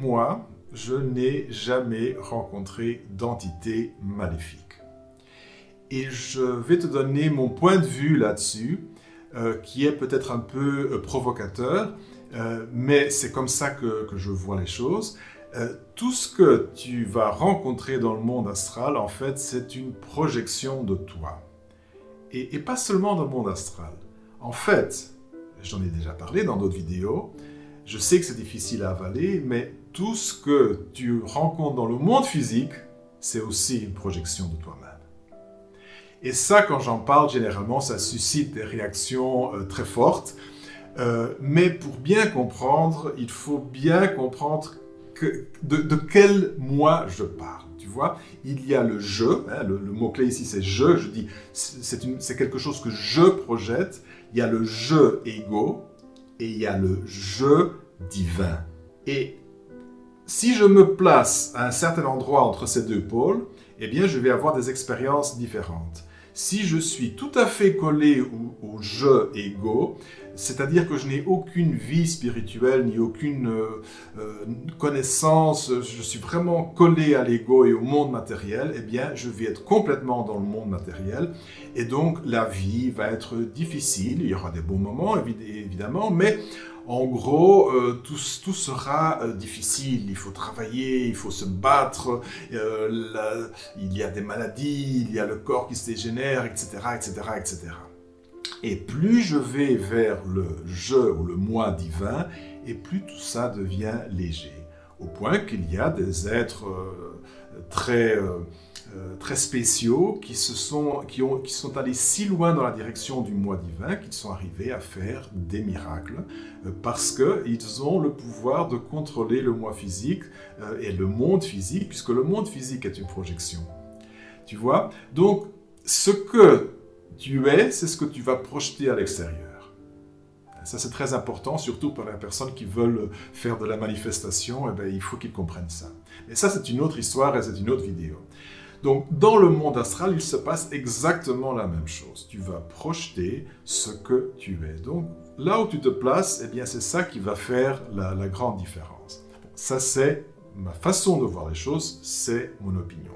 moi, je n'ai jamais rencontré d'entité maléfique. Et je vais te donner mon point de vue là-dessus, qui est peut-être un peu provocateur, mais c'est comme ça que je vois les choses. Tout ce que tu vas rencontrer dans le monde astral, en fait, c'est une projection de toi. Et pas seulement dans le monde astral. En fait, j'en ai déjà parlé dans d'autres vidéos, je sais que c'est difficile à avaler, mais tout ce que tu rencontres dans le monde physique, c'est aussi une projection de toi-même. Et ça, quand j'en parle, généralement, ça suscite des réactions très fortes. Mais pour bien comprendre, il faut bien comprendre de quel moi je parle. Tu vois, il y a le « je », hein, le mot-clé ici c'est « je dis c'est quelque chose que je projette. Il y a le « je égo » et il y a le « je divin ». Et si je me place à un certain endroit entre ces deux pôles, eh bien je vais avoir des expériences différentes. Si je suis tout à fait collé au « je égo », c'est-à-dire que je n'ai aucune vie spirituelle, ni aucune connaissance, je suis vraiment collé à l'ego et au monde matériel, eh bien, je vais être complètement dans le monde matériel, et donc la vie va être difficile, il y aura des bons moments, évidemment, mais en gros, tout sera difficile, il faut travailler, il faut se battre, il y a des maladies, il y a le corps qui se dégénère, etc., etc., etc. Et plus je vais vers le « je » ou le « moi divin », et plus tout ça devient léger. Au point qu'il y a des êtres très spéciaux qui sont allés si loin dans la direction du moi divin qu'ils sont arrivés à faire des miracles parce qu'ils ont le pouvoir de contrôler le moi physique et le monde physique, puisque le monde physique est une projection. Tu vois? Donc, ce que tu es, c'est ce que tu vas projeter à l'extérieur. Ça, c'est très important, surtout pour les personnes qui veulent faire de la manifestation, eh bien, il faut qu'ils comprennent ça. Mais ça, c'est une autre histoire et c'est une autre vidéo. Donc, dans le monde astral, il se passe exactement la même chose. Tu vas projeter ce que tu es. Donc, là où tu te places, eh bien, c'est ça qui va faire la grande différence. Bon, ça, c'est ma façon de voir les choses, c'est mon opinion.